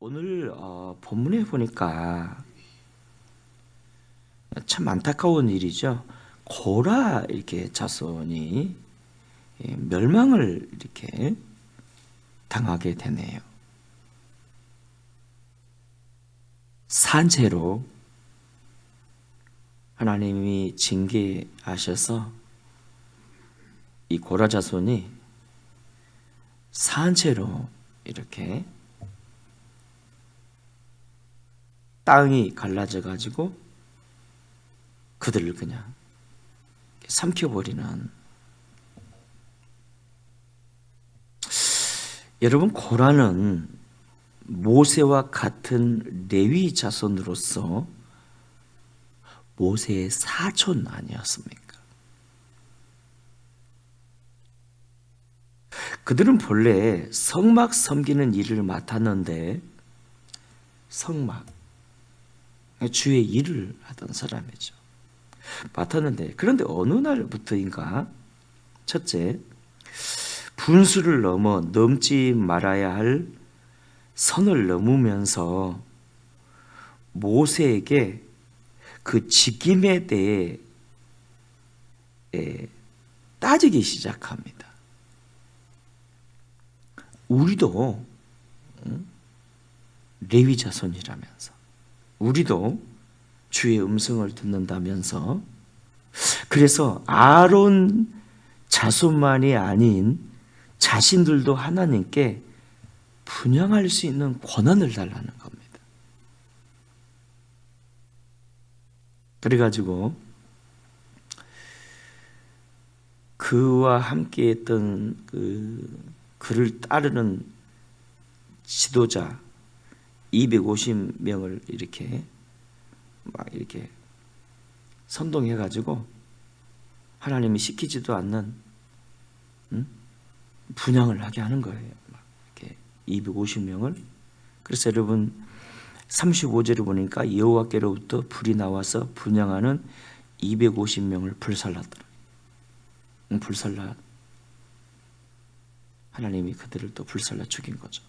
오늘 본문에 보니까 참 안타까운 일이죠. 고라 이렇게 자손이 멸망을 이렇게 당하게 되네요. 산채로 하나님이 징계하셔서 이 고라 자손이 산채로 이렇게 땅이 갈라져 가지고 그들을 그냥 삼켜버리는. 여러분, 고라는 모세와 같은 레위 자손으로서 모세의 사촌 아니었습니까? 그들은 본래 성막 섬기는 일을 맡았는데, 성막 주의 일을 하던 사람이죠. 맡았는데, 그런데 어느 날부터인가 첫째, 분수를 넘지 말아야 할 선을 넘으면서 모세에게 그 직임에 대해 따지기 시작합니다. 우리도 레위 자손이라면서, 우리도 주의 음성을 듣는다면서, 그래서 아론 자손만이 아닌 자신들도 하나님께 분향할 수 있는 권한을 달라는 겁니다. 그래가지고 그와 함께했던 그를 따르는 지도자 250명을 이렇게 선동해가지고 하나님이 시키지도 않는 분향을 하게 하는 거예요. 이렇게 250명을. 그래서 여러분 35절을 보니까 여호와께로부터 불이 나와서 분향하는 250명을 불살랐더라. 불살라. 하나님이 그들을 또 불살라 죽인 거죠.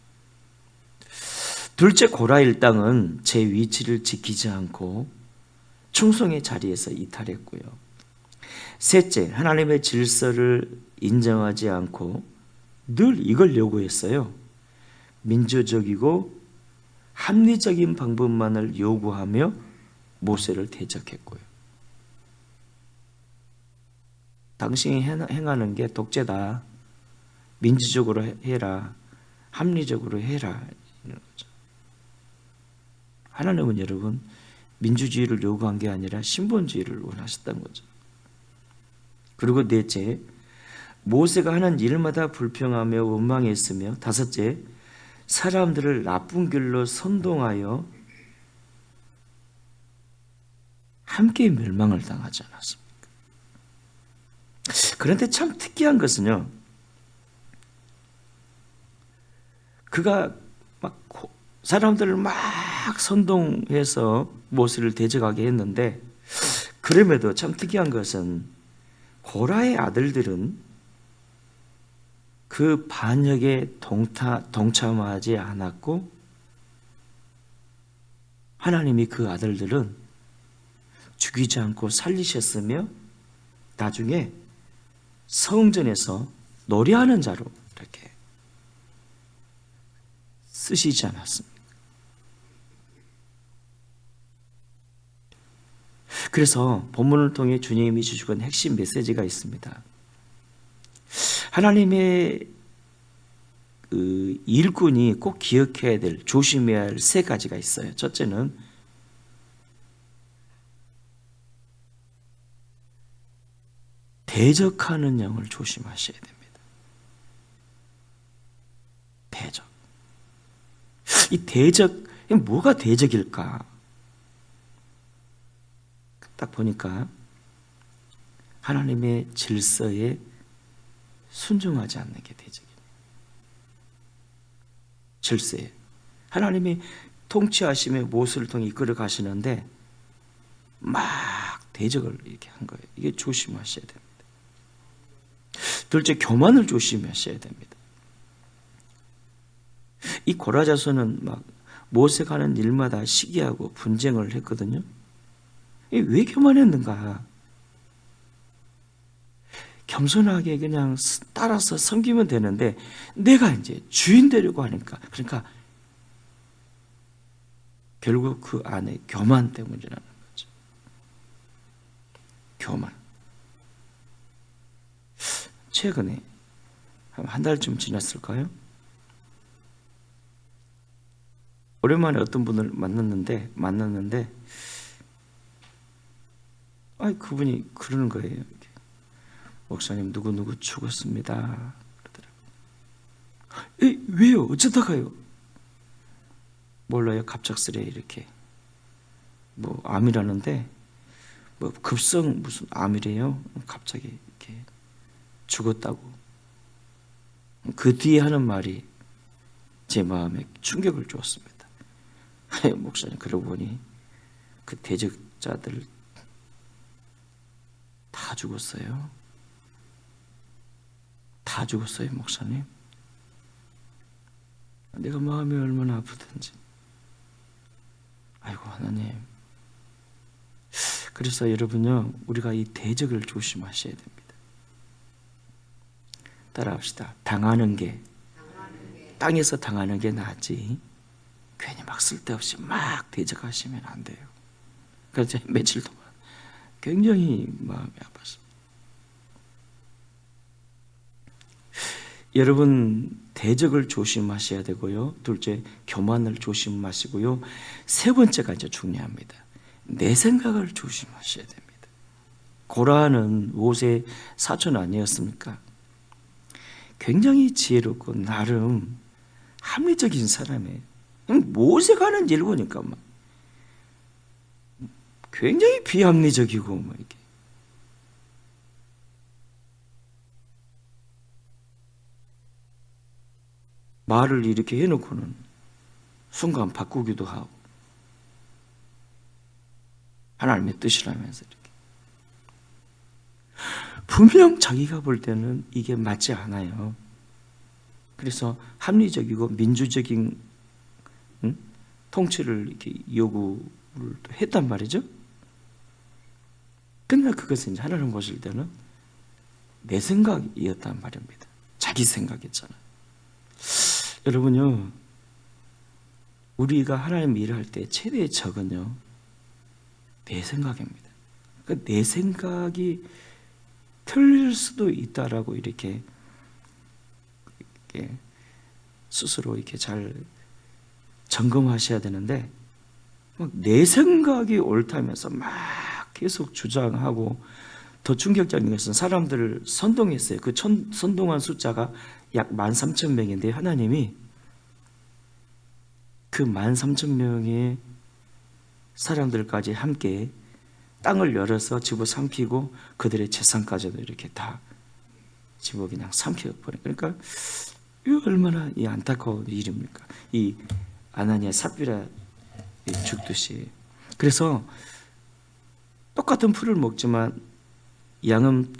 둘째, 고라 일당은 제 위치를 지키지 않고 충성의 자리에서 이탈했고요. 셋째, 하나님의 질서를 인정하지 않고 늘 이걸 요구했어요. 민주적이고 합리적인 방법만을 요구하며 모세를 대적했고요. 당신이 행하는 게 독재다. 민주적으로 해라. 합리적으로 해라. 이런 거죠. 하나님은 여러분 민주주의를 요구한 게 아니라 신본주의를 원하셨던 거죠. 그리고 넷째, 모세가 하는 일마다 불평하며 원망했으며, 다섯째, 사람들을 나쁜 길로 선동하여 함께 멸망을 당하지 않았습니까? 그런데 참 특이한 것은요, 그가 사람들을 막 선동해서 모세를 대적하게 했는데, 그럼에도 참 특이한 것은 고라의 아들들은 그 반역에 동참하지 않았고, 하나님이 그 아들들은 죽이지 않고 살리셨으며 나중에 성전에서 노래하는 자로 이렇게 쓰시지 않았습니까? 그래서 본문을 통해 주님이 주시는 핵심 메시지가 있습니다. 하나님의 일꾼이 꼭 기억해야 될, 조심해야 할 세 가지가 있어요. 첫째는 대적하는 영을 조심하셔야 됩니다. 대적. 이 대적, 뭐가 대적일까? 딱 보니까 하나님의 질서에 순종하지 않는 게 대적이에요. 질서에. 하나님이 통치하시며 모세를 통해 이끌어 가시는데 막 대적을 이렇게 한 거예요. 이게 조심하셔야 됩니다. 둘째, 교만을 조심하셔야 됩니다. 이 고라 자손은 막 모세가 하는 일마다 시기하고 분쟁을 했거든요. 왜 교만했는가? 겸손하게 그냥 따라서 섬기면 되는데 내가 이제 주인 되려고 하니까, 그러니까 결국 그 안에 교만 때문이라는 거죠. 교만. 최근에 한 달쯤 지났을까요? 오랜만에 어떤 분을 만났는데 그분이 그러는 거예요. 목사님 누구 죽었습니다. 그러더라고요. 왜요? 어쩌다가요? 몰라요. 갑작스레 이렇게 암이라는데 급성 무슨 암이래요. 갑자기 이렇게 죽었다고. 그 뒤에 하는 말이 제 마음에 충격을 주었습니다. 목사님, 그러고 보니 그 대적자들 다 죽었어요. 다 죽었어요, 목사님. 내가 마음이 얼마나 아프든지. 아이고, 하나님. 그래서 여러분요, 우리가 이 대적을 조심하셔야 됩니다. 따라합시다. 당하는 게, 땅에서 당하는 게 낫지, 괜히 막 쓸데없이 막 대적하시면 안 돼요. 그래서 며칠 동안 굉장히 마음이 아팠습니다. 여러분, 대적을 조심하셔야 되고요. 둘째, 교만을 조심하시고요. 세 번째가 이제 중요합니다. 내 생각을 조심하셔야 됩니다. 고라는 모세의 사촌 아니었습니까? 굉장히 지혜롭고 나름 합리적인 사람이에요. 모세가 하는 일 보니까 굉장히 비합리적이고 이렇게. 말을 이렇게 해놓고는 순간 바꾸기도 하고 하나님의 뜻이라면서 이렇게. 분명 자기가 볼 때는 이게 맞지 않아요. 그래서 합리적이고 민주적인 통치를 이렇게 요구를 했단 말이죠. 그러나 그것은 하나님 보실 때는 내 생각이었단 말입니다. 자기 생각이었잖아요. 여러분요, 우리가 하나님 일을 할 때 최대의 적은요, 내 생각입니다. 그러니까 내 생각이 틀릴 수도 있다라고 이렇게 스스로 이렇게 잘 점검하셔야 되는데, 내 생각이 옳다면서 막 계속 주장하고, 더 충격적인 것은 사람들을 선동했어요. 그 선동한 숫자가 약 13,000명인데 하나님이 그 13,000명의 사람들까지 함께 땅을 열어서 집어삼키고 그들의 재산까지도 이렇게 다 집어 그냥 삼켜버려요. 그러니까 이 얼마나 이 안타까운 일입니까? 이 아나니아 삽비라 죽듯이. 그래서 똑같은 풀을 먹지만 양은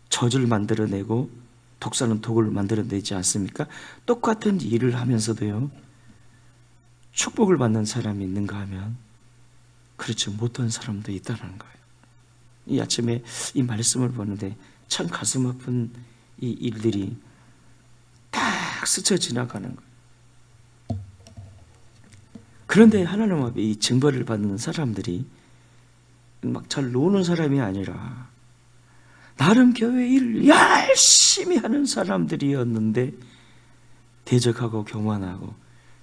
젖을 만들어내고 독사는 독을 만들어내지 않습니까? 똑같은 일을 하면서도요, 축복을 받는 사람이 있는가 하면 그렇지 못한 사람도 있다는 거예요. 이 아침에 이 말씀을 보는데 참 가슴 아픈 이 일들이 딱 스쳐 지나가는 거예요. 그런데 하나님 앞에 이 징벌을 받는 사람들이 막 잘 노는 사람이 아니라 나름 교회 일을 열심히 하는 사람들이었는데 대적하고 교만하고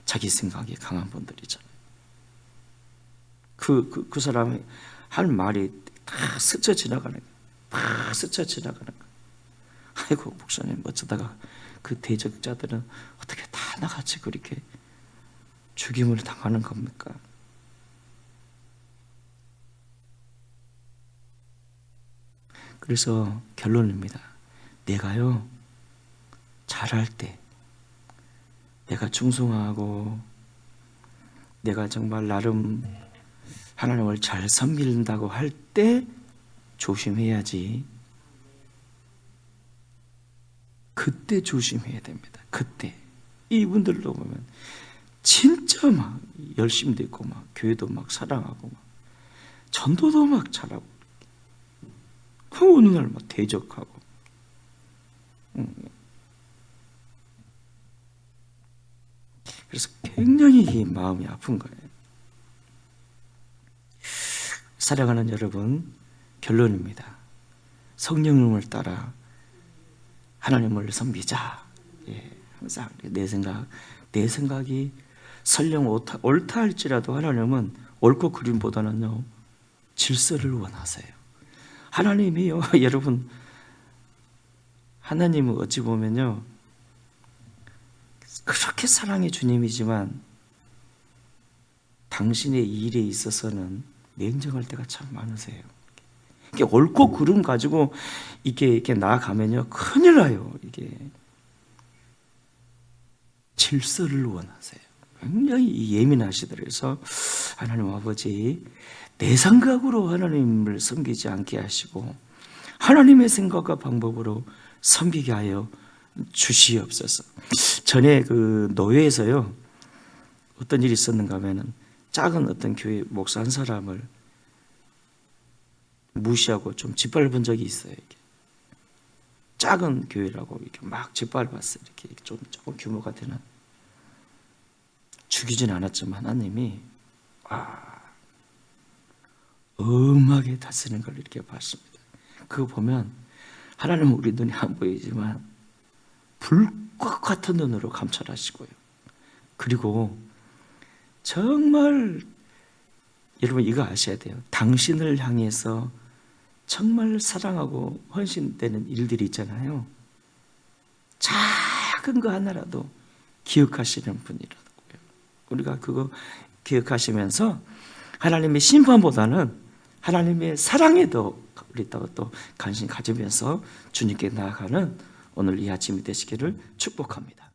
자기 생각이 강한 분들이잖아요. 그 사람이 할 말이 다 스쳐 지나가는 거예요. 다 스쳐 지나가는 거예요. 아이고, 목사님, 어쩌다가 그 대적자들은 어떻게 다 나같이 그렇게 죽임을 당하는 겁니까? 그래서 결론입니다. 내가요, 잘할 때, 내가 충성하고 내가 정말 나름 하나님을 잘 섬긴다고 할 때 조심해야지. 그때 조심해야 됩니다. 그때. 이분들도 보면 진짜 진짜 막 열심도 있고 막 교회도 막 사랑하고 막 전도도 막 잘하고 그 어느 날 막 대적하고 그래서 굉장히 마음이 아픈 거예요. 사랑하는 여러분, 결론입니다. 성령님을 따라 하나님을 섬기자. 항상 내 생각이 설령 옳다 할지라도 하나님은 옳고 그름보다는요 질서를 원하세요. 하나님이요 여러분, 하나님은 어찌 보면요 그렇게 사랑의 주님이지만 당신의 일에 있어서는 냉정할 때가 참 많으세요. 이게 옳고 그름 가지고 이렇게 나아가면요 큰일 나요. 이게 질서를 원하세요. 굉장히 예민하시더라고요. 그래서 하나님 아버지, 내 생각으로 하나님을 섬기지 않게 하시고 하나님의 생각과 방법으로 섬기게 하여 주시옵소서. 전에 그 노회에서요 어떤 일이 있었는가 하면은 작은 어떤 교회 목사 한 사람을 무시하고 좀 짓밟은 적이 있어요. 이렇게. 작은 교회라고 이렇게 막 짓밟았어요. 이렇게 좀 조금 규모가 되는. 죽이진 않았지만 하나님이 엄하게 다스리는 걸 이렇게 봤습니다. 그거 보면 하나님은 우리 눈에 안 보이지만 불꽃 같은 눈으로 감찰하시고요. 그리고 정말 여러분 이거 아셔야 돼요. 당신을 향해서 정말 사랑하고 헌신되는 일들이 있잖아요. 작은 거 하나라도 기억하시는 분이라고요. 우리가 그거 기억하시면서 하나님의 심판보다는 하나님의 사랑에 더 우리 또 관심 가지면서 주님께 나아가는 오늘 이 아침이 되시기를 축복합니다.